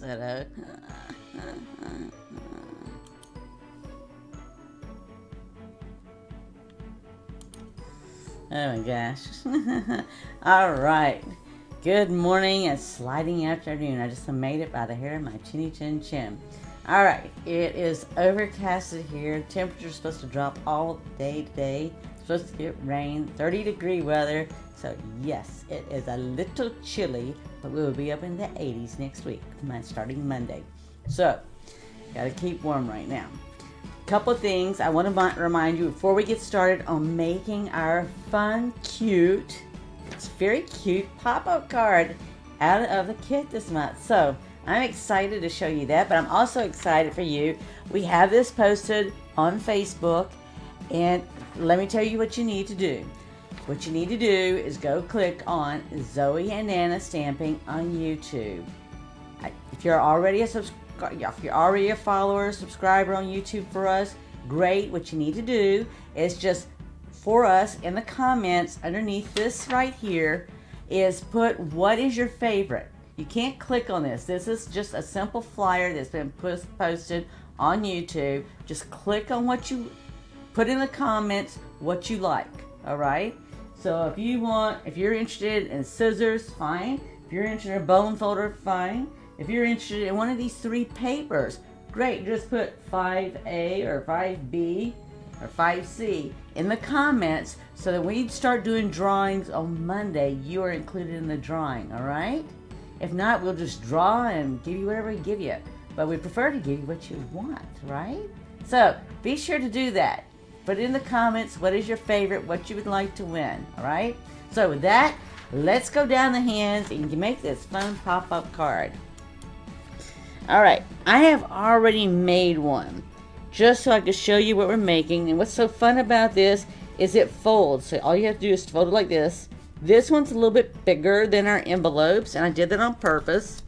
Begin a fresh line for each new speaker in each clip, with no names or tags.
Hello. Oh my gosh. All right. Good morning and sliding afternoon. I just made it by the hair of my chinny chin chin. All right. It is overcasted here. Temperature's supposed to drop all day today. It's supposed to get rain. 30-degree weather. So yes, it is a little chilly, but we will be up in the 80s next week, starting Monday. So, gotta keep warm right now. Couple things I want to remind you before we get started on making our fun, cute, it's very cute pop-up card out of the kit this month. So I'm excited to show you that, but I'm also excited for you. We have this posted on Facebook, and let me tell you what you need to do. What you need to do is go click on Zoe and Nana Stamping on YouTube. If you're already a follower, subscriber on YouTube for us, great. What you need to do is just, for us, in the comments underneath this right here, is put what is your favorite. You can't click on this. This is just a simple flyer that's been posted on YouTube. Just click on what you, put in the comments what you like, all right? So if you're interested in scissors, fine. If you're interested in a bone folder, fine. If you're interested in one of these 3 papers, great. Just put 5A or 5B or 5C in the comments so that when we start doing drawings on Monday, you are included in the drawing, all right? If not, we'll just draw and give you whatever we give you. But we prefer to give you what you want, right? So be sure to do that. Put in the comments what is your favorite, what you would like to win, all right? So with that, let's go down the hands and make this fun pop-up card. All right, I have already made one just so I can show you what we're making. And what's so fun about this is it folds. So all you have to do is fold it like this. This one's a little bit bigger than our envelopes, and I did that on purpose.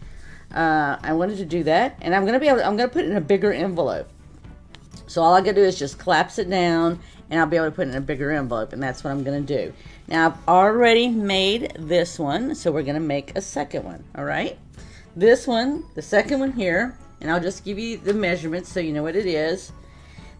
I wanted to do that, and I'm gonna put it in a bigger envelope. So all I gotta do is just collapse it down, and I'll be able to put it in a bigger envelope, and that's what I'm gonna do. Now I've already made this one, so we're gonna make a second one, all right? This one, the second one here, and I'll just give you the measurements so you know what it is.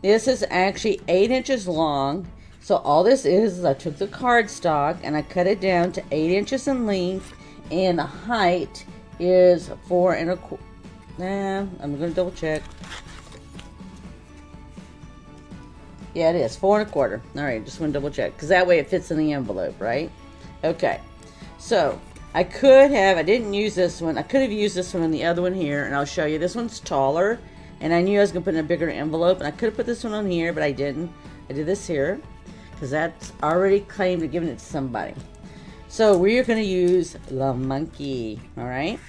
This is actually 8 inches long. So all this is I took the cardstock and I cut it down to 8 inches in length, and the height is 4 1/4. I'm gonna double check. Yeah, it is 4 1/4. All right, just want to double check because that way it fits in the envelope, right? Okay. So I didn't use this one. I could have used this one and the other one here, and I'll show you. This one's taller, and I knew I was gonna put in a bigger envelope, and I could have put this one on here, but I didn't. I did this here because that's already claimed to giving it to somebody. So we're gonna use La Monkey, all right?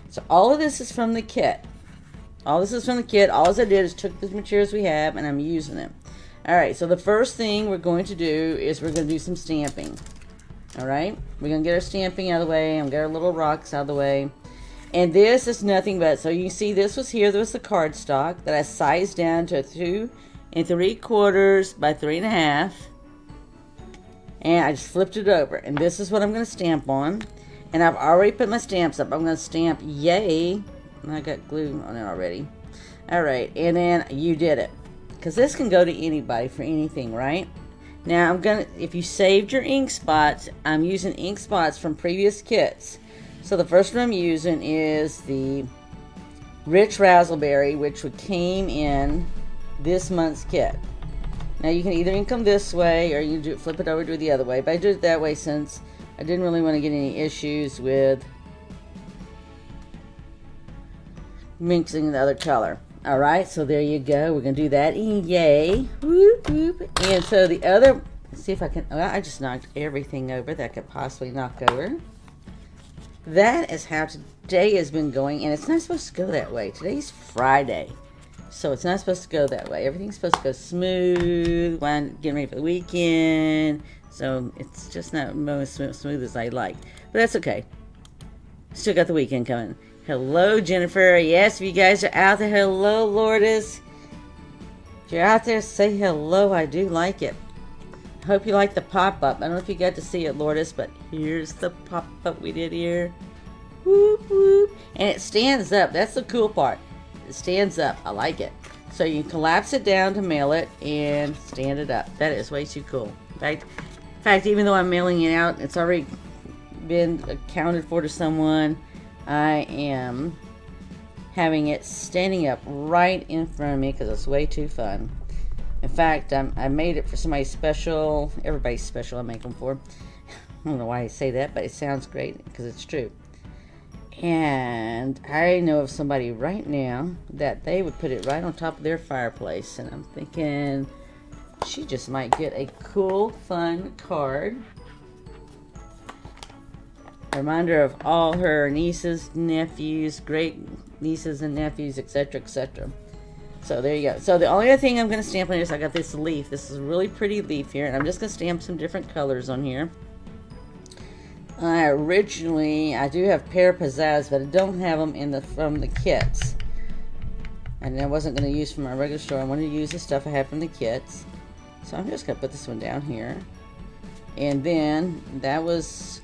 So all of this is from the kit. All this is from the kit. All I did is took the materials we have, and I'm using them. All right, so the first thing we're going to do is we're going to do some stamping. All right, we're going to get our stamping out of the way and get our little rocks out of the way. And this is nothing but, so you can see this was here, there was the cardstock that I sized down to 2 3/4 by 3 1/2. And I just flipped it over. And this is what I'm going to stamp on. And I've already put my stamps up. I'm going to stamp yay. I got glue on it already. All right, and then you did it. Because this can go to anybody for anything, right? Now if you saved your ink spots, I'm using ink spots from previous kits. So the first one I'm using is the Rich Razzleberry, which came in this month's kit. Now you can either ink them this way, or you can flip it over, do it the other way. But I did it that way since I didn't really want to get any issues with mixing the other color. All right, so there you go. We're gonna do that. Yay! Whoop, whoop. And so the other, let's see if I can. Well, I just knocked everything over that I could possibly knock over. That is how today has been going, and it's not supposed to go that way. Today's Friday, so it's not supposed to go that way. Everything's supposed to go smooth when getting ready for the weekend. So it's just not most smooth as I like, but that's okay. Still got the weekend coming. Hello, Jennifer. Yes, if you guys are out there, hello, Lourdes. If you're out there, say hello. I do like it. Hope you like the pop-up. I don't know if you got to see it, Lourdes, but here's the pop-up we did here. Whoop, whoop. And it stands up. That's the cool part. It stands up. I like it. So you collapse it down to mail it and stand it up. That is way too cool. In fact, even though I'm mailing it out, it's already been accounted for to someone. I am having it standing up right in front of me because it's way too fun. In fact, I made it for somebody special. Everybody's special I make them for. I don't know why I say that, but it sounds great because it's true. And I know of somebody right now that they would put it right on top of their fireplace. And I'm thinking she just might get a cool, fun card. A reminder of all her nieces, nephews, great nieces and nephews, etc., etc. So there you go. So the only other thing I'm going to stamp on is I got this leaf. This is a really pretty leaf here. And I'm just going to stamp some different colors on here. Originally, I do have pear pizzazz, but I don't have them from the kits. And I wasn't going to use from my regular store. I wanted to use the stuff I have from the kits. So I'm just going to put this one down here. And then that was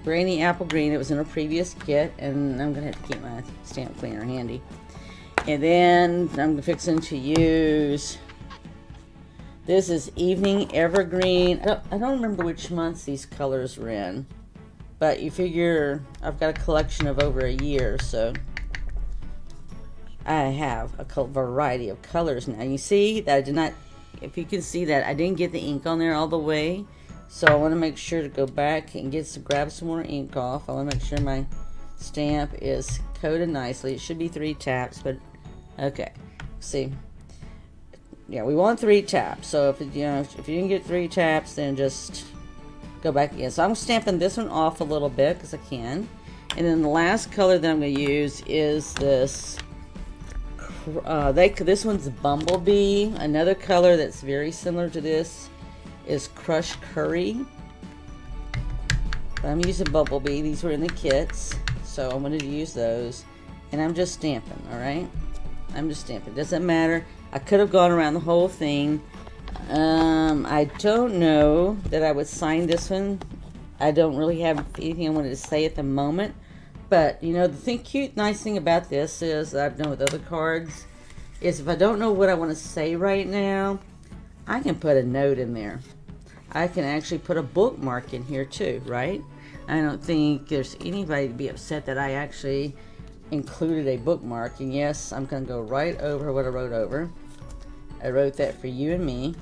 Granny Apple Green. It was in a previous kit. And I'm going to have to keep my stamp cleaner handy. And then I'm fixing to use... This is Evening Evergreen. I don't remember which months these colors were in. But you figure I've got a collection of over a year, so I have a variety of colors now. You see that I did not, if you can see that, I didn't get the ink on there all the way. So I want to make sure to go back and grab some more ink off. I want to make sure my stamp is coated nicely. It should be 3 taps, but okay. See. Yeah, we want 3 taps. So if you didn't get 3 taps, then just go back again. So I'm stamping this one off a little bit because I can. And then the last color that I'm going to use is this. This one's Bumblebee. Another color that's very similar to this is Crushed Curry. But I'm using Bumblebee. These were in the kits, so I wanted to use those. And I'm just stamping. All right, I'm just stamping. Doesn't matter. I could have gone around the whole thing. I don't know that I would sign this one. I don't really have anything I wanted to say at the moment. But, you know, the nice thing about this is, that I've done with other cards, is if I don't know what I want to say right now, I can put a note in there. I can actually put a bookmark in here too, right? I don't think there's anybody to be upset that I actually included a bookmark. And yes, I'm going to go right over what I wrote over. I wrote that for you and me.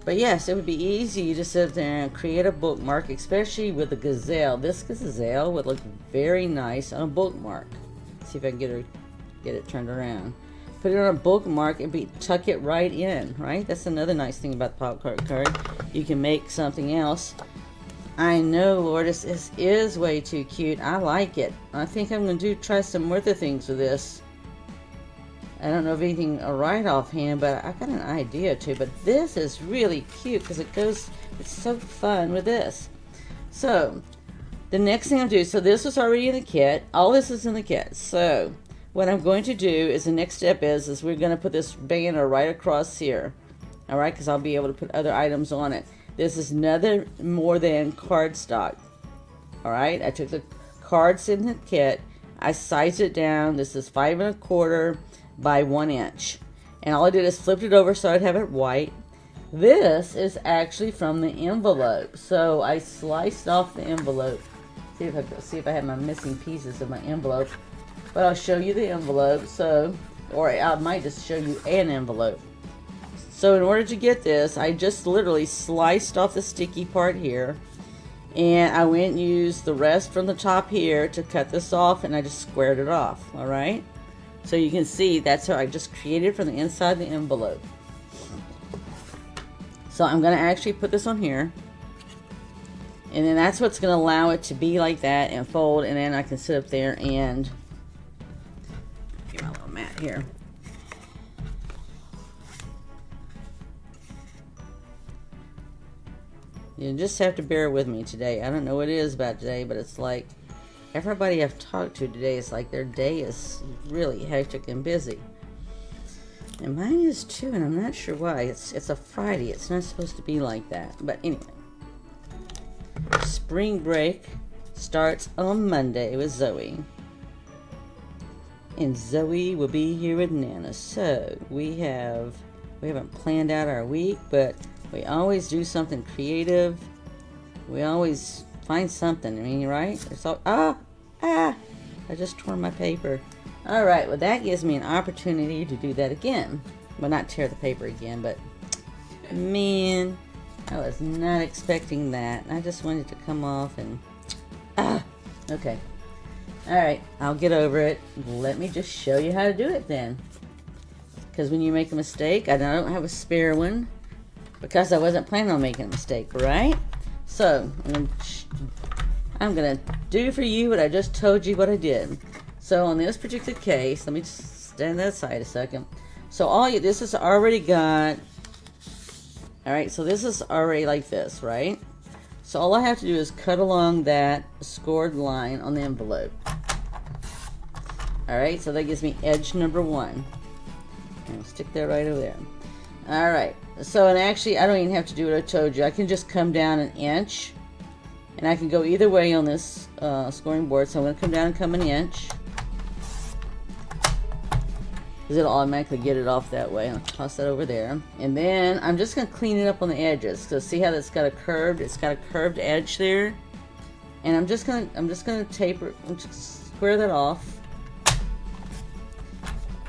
But yes, it would be easy to sit there and create a bookmark, especially with a gazelle. This gazelle would look very nice on a bookmark. See if I can get it turned around. Put it on a bookmark and tuck it right in, right? That's another nice thing about the pop card. You can make something else. I know, Lord, this is way too cute. I like it. I think I'm going to try some more other things with this. I don't know of anything right offhand, but I got an idea too. But this is really cute because it's so fun with this. So, the next thing I'll do, so this was already in the kit. All this is in the kit. So, what I'm going to do is the next step is we're going to put this banner right across here. Alright, because I'll be able to put other items on it. This is another More Than cardstock. Alright, I took the cards in the kit. I sized it down. This is 5 1/4 by 1 inch. And all I did is flipped it over so I'd have it white. This is actually from the envelope. So I sliced off the envelope. See if I have my missing pieces of my envelope. But I'll show you the envelope. Or I might just show you an envelope. So in order to get this, I just literally sliced off the sticky part here. And I went and used the rest from the top here to cut this off, and I just squared it off. Alright? So you can see that's how I just created from the inside of the envelope. So I'm going to actually put this on here. And then that's what's going to allow it to be like that and fold. And then I can sit up there and get my little mat here. You just have to bear with me today. I don't know what it is about today, but it's like everybody I've talked to today, it's like their day is really hectic and busy. And mine is too, and I'm not sure why. It's a Friday. It's not supposed to be like that. But anyway. Spring break starts on Monday with Zoe. And Zoe will be here with Nana. So we haven't planned out our week, but we always do something creative. We always find something. I mean, right? It's all, I just tore my paper. All right, well, that gives me an opportunity to do that again. Well, not tear the paper again, but man, I was not expecting that. I just wanted to come off and, okay. All right, I'll get over it. Let me just show you how to do it then. Because when you make a mistake, I don't have a spare one because I wasn't planning on making a mistake, right? So, I'm going to do for you what I just told you what I did. So, on this particular case, let me just stand that aside a second. So, this is already got, all right, so this is already like this, right? So, all I have to do is cut along that scored line on the envelope. All right, so that gives me edge number 1. I'll stick that right over there. All right, so, and actually, I don't even have to do what I told you. I can just come down an inch, and I can go either way on this scoring board. So, I'm going to come down and come an inch, because it'll automatically get it off that way. I'll toss that over there. And then I'm just going to clean it up on the edges. So see how that's got it's got a curved edge there. And I'm just going to taper, just square that off.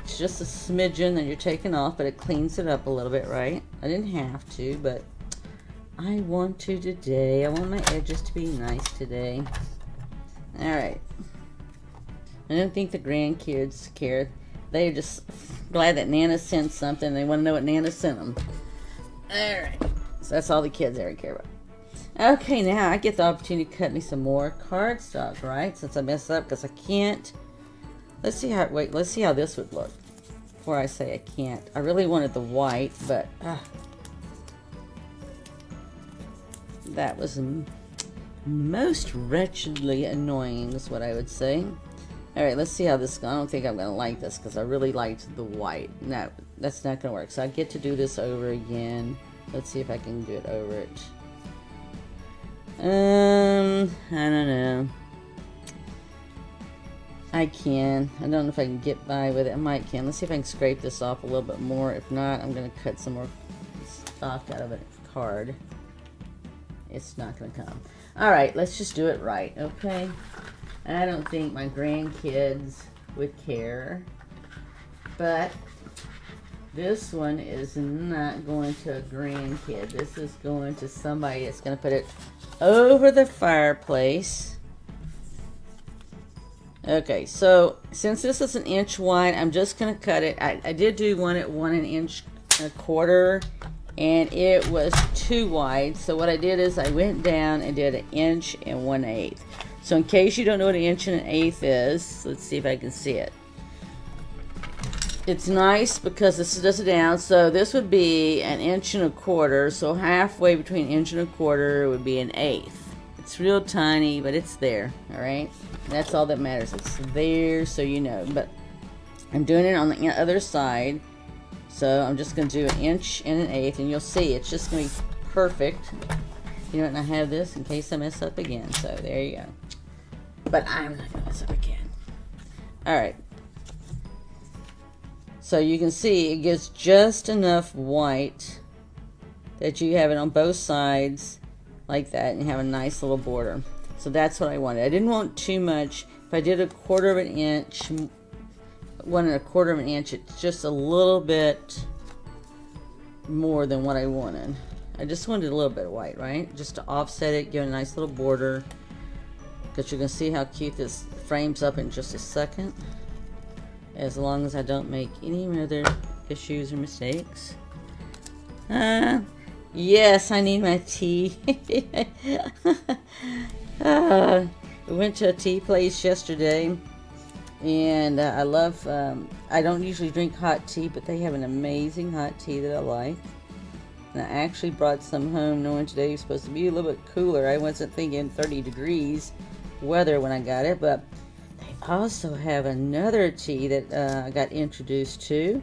It's just a smidgen that you're taking off, but it cleans it up a little bit, right? I didn't have to, but I want to today. I want my edges to be nice today. All right. I don't think the grandkids care. They're just glad that Nana sent something. They want to know what Nana sent them. Alright. So that's all the kids ever care about. Okay, now I get the opportunity to cut me some more cardstock, right? Since I messed up because I can't. Let's see how this would look before I say I can't. I really wanted the white, but that was most wretchedly annoying is what I would say. Alright, let's see how this goes. I don't think I'm going to like this because I really liked the white. No, that's not going to work. So I get to do this over again. Let's see if I can do it over it. I don't know. I can. I don't know if I can get by with it. I might can. Let's see if I can scrape this off a little bit more. If not, I'm going to cut some more stock out of a card. It's not going to come. Alright, let's just do it right, okay? I don't think my grandkids would care, but this one is not going to a grandkid. This is going to somebody that's going to put it over the fireplace. Okay, so since this is 1 inch wide, I'm just going to cut it. I did do one at 1 inch and a quarter, and it was too wide. So what I did is I went down and did 1 inch and 1/8. So in case you don't know what 1 inch and 1/8 is, let's see if I can see it. It's nice because this does it down. So this would be 1 inch and a quarter. So halfway between 1 inch and a quarter would be 1/8. It's real tiny, but it's there. All right. That's all that matters. It's there, so you know. But I'm doing it on the other side. So I'm just going to do 1 inch and 1/8, and you'll see it's just going to be perfect. You know, and I have this in case I mess up again. So there you go. But I'm not going to mess up again. Alright. So you can see it gives just enough white that you have it on both sides like that, and you have a nice little border. So that's what I wanted. I didn't want too much. If I did 1/4 inch, 1 1/4 inch, it's just a little bit more than what I wanted. I just wanted a little bit of white, right? Just to offset it, give it a nice little border. Because you're going to see how cute this frames up in just a second. As long as I don't make any other issues or mistakes. Yes, I need my tea. We went to a tea place yesterday. And I love, I don't usually drink hot tea, but they have an amazing hot tea that I like. And I actually brought some home knowing today was supposed to be a little bit cooler. I wasn't thinking 30 degrees weather when I got it, but they also have another tea that I got introduced to.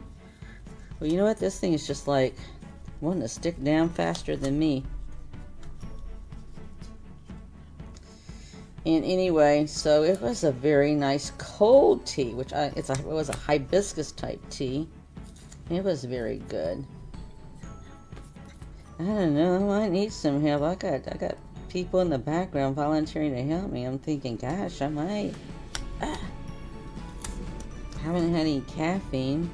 Well, you know what? This thing is just like wanting to stick down faster than me. And anyway, so it was a very nice cold tea, which it was a hibiscus type tea. It was very good. I don't know, I might need some help. I got people in the background volunteering to help me. I'm thinking, gosh, I might. Haven't had any caffeine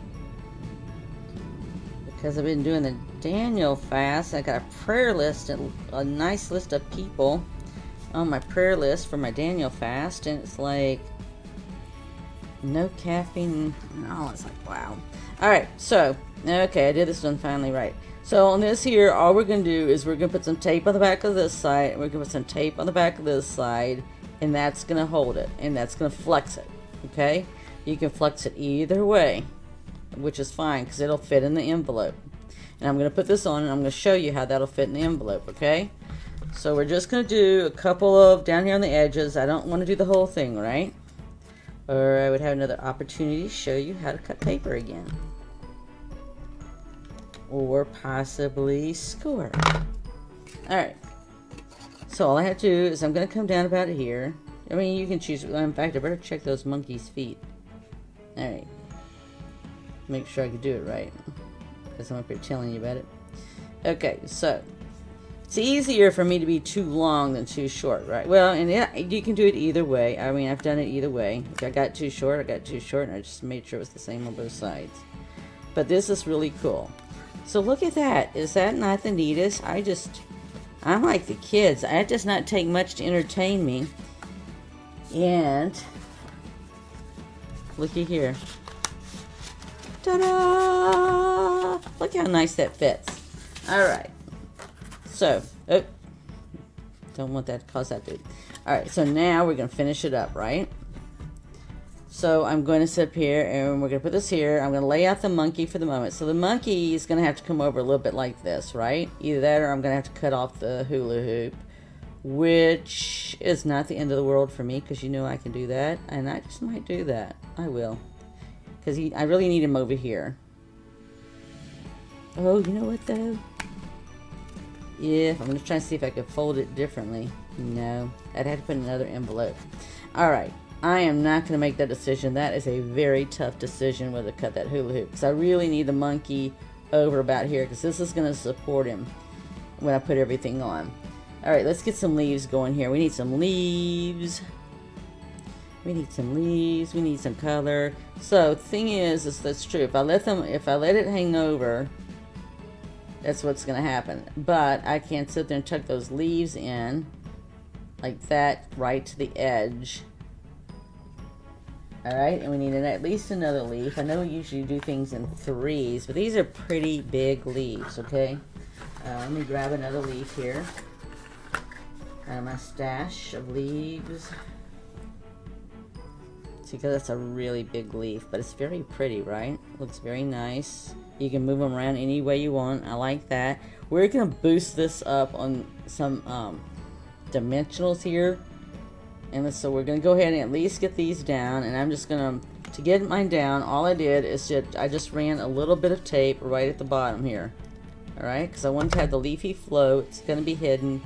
because I've been doing the Daniel fast. I got a prayer list, a nice list of people on my prayer list for my Daniel fast, and it's like no caffeine and all. It's like, wow. All right, so okay, I did this one finally right. So on this here, all we're gonna do is we're gonna put some tape on the back of this side, and we're gonna put some tape on the back of this side, and that's gonna hold it, and that's gonna flex it. Okay, you can flex it either way, which is fine because it'll fit in the envelope. And I'm gonna put this on, and I'm gonna show you how that'll fit in the envelope. Okay. So we're just going to do a couple of down here on the edges. I don't want to do the whole thing, right? Or I would have another opportunity to show you how to cut paper again. Or possibly score. Alright. So all I have to do is I'm going to come down about here. I mean, you can choose. In fact, I better check those monkeys' feet. Alright. Make sure I can do it right. Because I'm up here telling you about it. Okay, so it's easier for me to be too long than too short, right? Well, and yeah, you can do it either way. I mean, I've done it either way. If I got too short, I got too short, and I just made sure it was the same on both sides. But this is really cool. So look at that. Is that not the neatest? I'm like the kids. It does not take much to entertain me. And looky here. Ta-da! Look how nice that fits. All right. So, don't want that to cause that to. Alright, so now we're going to finish it up, right? So I'm going to sit up here and we're going to put this here. I'm going to lay out the monkey for the moment. So the monkey is going to have to come over a little bit like this, right? Either that or I'm going to have to cut off the hula hoop, which is not the end of the world for me because you know I can do that. And I just might do that. I will. Because I really need him over here. Oh, you know what though? Yeah, I'm going to try and see if I can fold it differently. No, I'd have to put in another envelope. Alright, I am not going to make that decision. That is a very tough decision whether to cut that hula hoop. Because I really need the monkey over about here. Because this is going to support him when I put everything on. Alright, let's get some leaves going here. We need some leaves. We need some leaves. We need some color. So, the thing is that's true. If I let it hang over, that's what's going to happen. But I can't sit there and tuck those leaves in like that right to the edge. Alright, and we need at least another leaf. I know we usually do things in threes, but these are pretty big leaves, okay? Let me grab another leaf here. My stash of leaves. See, because that's a really big leaf, but it's very pretty, right? Looks very nice. You can move them around any way you want. I like that. We're going to boost this up on some dimensionals here. And so we're going to go ahead and at least get these down. And I'm just going to get mine down, all I did is I just ran a little bit of tape right at the bottom here. Alright, because I wanted to have the leafy flow. It's going to be hidden.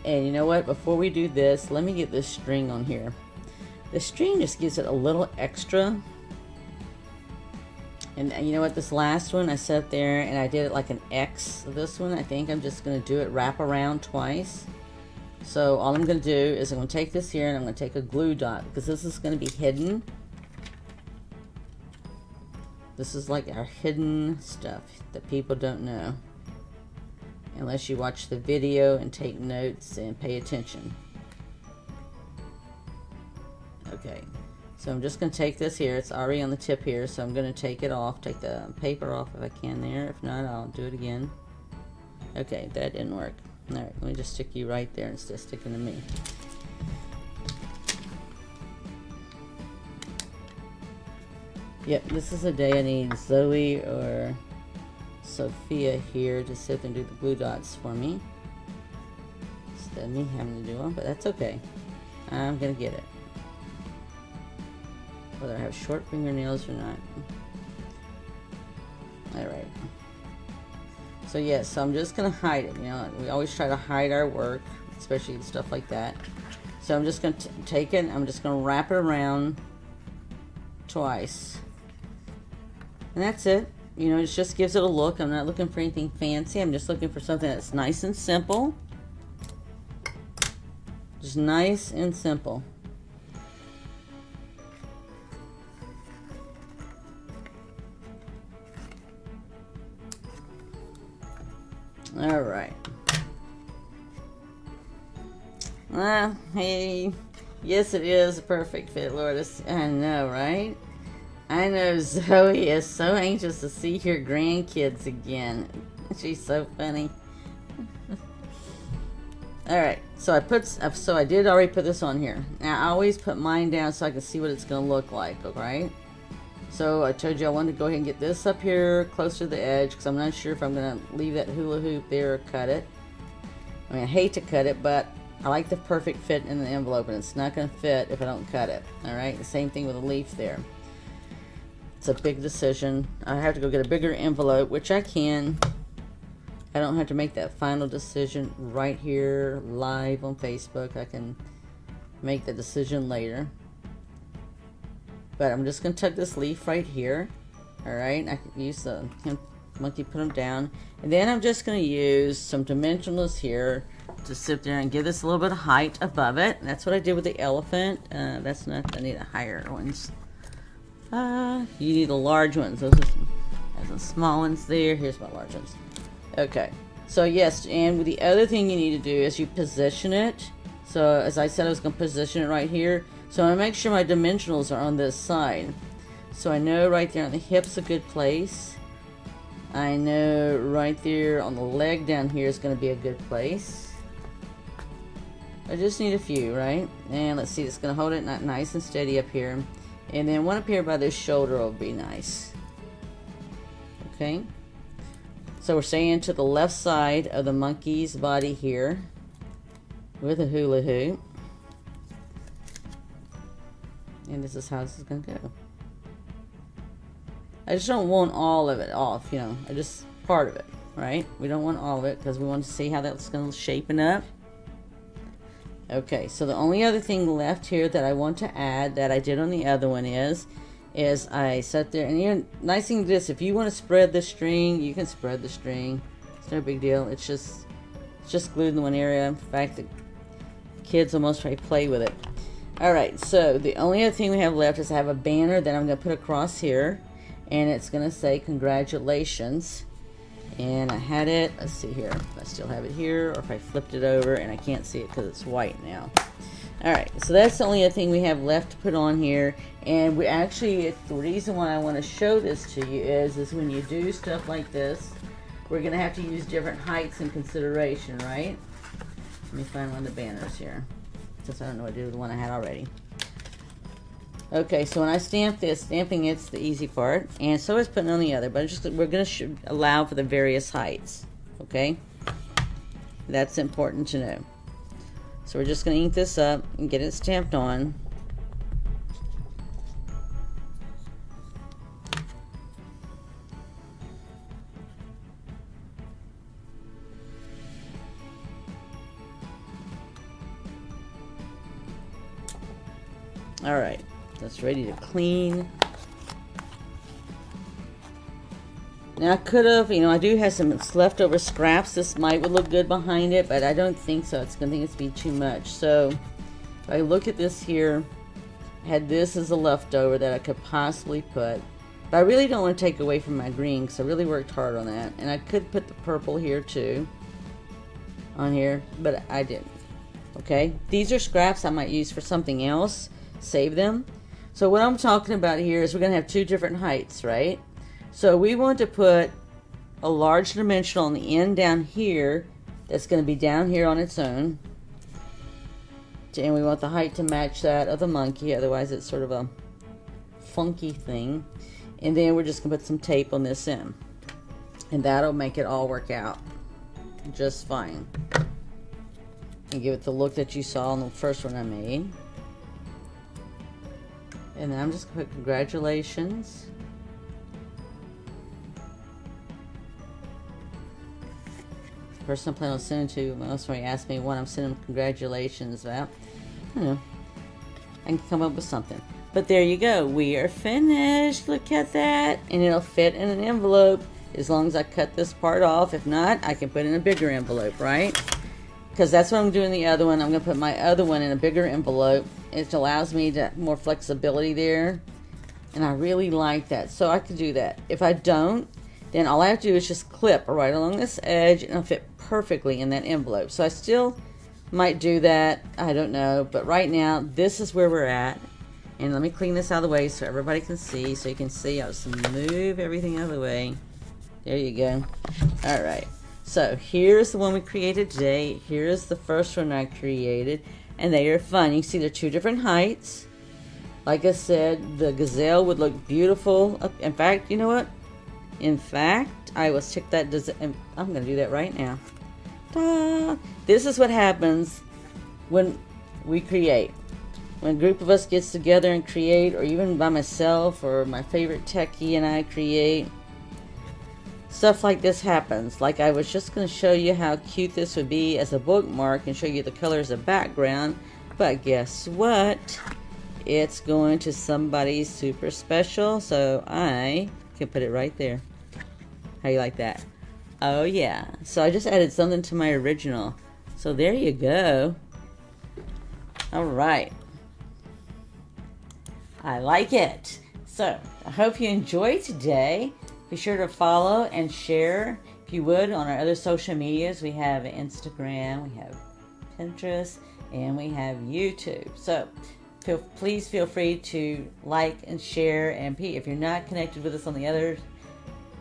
And you know what? Before we do this, let me get this string on here. The string just gives it a little extra. And you know what, this last one I sat there and I did it like an X. This one I think I'm just going to do it wrap around twice. So all I'm going to do is I'm going to take this here and I'm going to take a glue dot because this is going to be hidden. This is like our hidden stuff that people don't know. Unless you watch the video and take notes and pay attention. Okay. So I'm just going to take this here. It's already on the tip here, so I'm going to take it off. Take the paper off if I can there. If not, I'll do it again. Okay, that didn't work. Alright, let me just stick you right there instead of sticking to me. Yep, this is a day I need Zoe or Sophia here to sit and do the glue dots for me. Instead of me having to do them, but that's okay. I'm going to get it. Whether I have short fingernails or not. Alright. So yes, so I'm just going to hide it. You know, we always try to hide our work, especially stuff like that. So I'm just going to take it, I'm just going to wrap it around twice. And that's it. You know, it just gives it a look. I'm not looking for anything fancy. I'm just looking for something that's nice and simple. Just nice and simple. All right. Hey, yes, it is a perfect fit, Lourdes. I know, right? I know Zoe is so anxious to see her grandkids again. She's so funny. All right, so I did already put this on here. Now I always put mine down so I can see what it's gonna look like. Okay. So I told you I wanted to go ahead and get this up here close to the edge because I'm not sure if I'm gonna leave that hula hoop there or cut it. I mean, I hate to cut it, but I like the perfect fit in the envelope, and it's not gonna fit if I don't cut it. All right. The same thing with the leaf there. It's a big decision. I have to go get a bigger envelope, which I can. I don't have to make that final decision right here live on Facebook. I can make the decision later. But I'm just going to tuck this leaf right here. Alright, I can use the monkey, put them down. And then I'm just going to use some dimensionals here to sit there and give this a little bit of height above it. And that's what I did with the elephant. That's not, I need a higher ones. You need the large ones. Those are some small ones there. Here's my large ones. Okay. So yes, and the other thing you need to do is you position it. So as I said, I was going to position it right here. So I make sure my dimensionals are on this side. So I know right there on the hip's a good place. I know right there on the leg down here is going to be a good place. I just need a few, right? And let's see, it's going to hold it nice and steady up here. And then one up here by this shoulder will be nice. Okay. So we're saying to the left side of the monkey's body here with a hula hoop. And this is how this is going to go. I just don't want all of it off, you know. I just part of it, right? We don't want all of it because we want to see how that's going to shapen up. Okay, so the only other thing left here that I want to add that I did on the other one is I sat there, and you nice thing is if you want to spread the string, you can spread the string. It's no big deal. It's just glued in one area. In fact, the kids almost try to play with it. All right, so the only other thing we have left is I have a banner that I'm going to put across here, and it's going to say congratulations. And I had it, let's see here, if I still have it here, or if I flipped it over, and I can't see it because it's white now. Alright, so that's the only other thing we have left to put on here. And we actually, the reason why I want to show this to you is when you do stuff like this, we're going to have to use different heights in consideration, right? Let me find one of the banners here, since I don't know what to do with the one I had already. Okay, so when I stamp this, stamping it's the easy part, and so is putting on the other, but we're going to allow for the various heights, okay? That's important to know. So we're just going to ink this up and get it stamped on. All right. That's ready to clean. Now I could have, you know, I do have some leftover scraps. This might would look good behind it, but I don't think so. It's going to be too much. So if I look at this here, I had this as a leftover that I could possibly put. But I really don't want to take away from my green because I really worked hard on that. And I could put the purple here too, on here, but I didn't. Okay, these are scraps I might use for something else. Save them. So what I'm talking about here is we're going to have two different heights, right? So we want to put a large dimensional on the end down here that's going to be down here on its own. And we want the height to match that of the monkey, otherwise it's sort of a funky thing. And then we're just going to put some tape on this end. And that'll make it all work out just fine. And give it the look that you saw on the first one I made. And then I'm just going to put congratulations. The person I'm planning on sending to, somebody asked me what I'm sending congratulations about. I don't know. I can come up with something. But there you go. We are finished. Look at that. And it'll fit in an envelope as long as I cut this part off. If not, I can put it in a bigger envelope, right? Because that's what I'm doing the other one. I'm going to put my other one in a bigger envelope. It allows me to more flexibility there. And I really like that. So I could do that. If I don't, then all I have to do is just clip right along this edge and it'll fit perfectly in that envelope. So I still might do that. I don't know. But right now, this is where we're at. And let me clean this out of the way so everybody can see. So you can see, I'll just move everything out of the way. There you go. All right. So here's the one we created today. Here's the first one I created. And they are fun. You can see they're two different heights. Like I said, the gazelle would look beautiful. In fact, you know what? In fact, I will stick that design. I'm going to do that right now. Ta! This is what happens when we create. When a group of us gets together and create, or even by myself or my favorite techie and I create, stuff like this happens. Like I was just going to show you how cute this would be as a bookmark and show you the color as a background. But guess what? It's going to somebody super special, so I can put it right there. How you like that? Oh yeah. So I just added something to my original. So there you go. All right. I like it. So I hope you enjoyed today. Be sure to follow and share, if you would, on our other social medias. We have Instagram, we have Pinterest, and we have YouTube. So please feel free to like and share. And if you're not connected with us on the other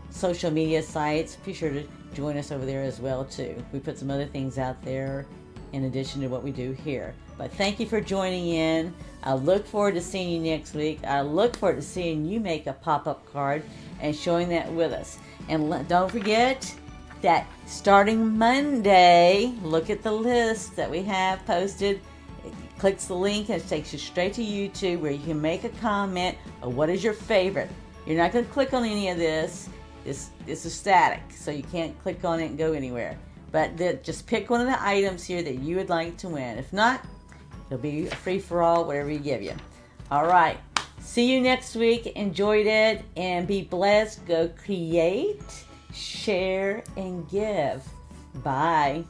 social media sites, be sure to join us over there as well too. We put some other things out there in addition to what we do here. But thank you for joining in. I look forward to seeing you next week. I look forward to seeing you make a pop-up card and showing that with us. And don't forget that starting Monday, look at the list that we have posted. It clicks the link and it takes you straight to YouTube where you can make a comment of what is your favorite. You're not going to click on any of this. This is static, so you can't click on it and go anywhere. But just pick one of the items here that you would like to win. If not, it'll be a free-for-all, whatever you give you. All right. See you next week. Enjoyed it and be blessed. Go create, share, and give. Bye.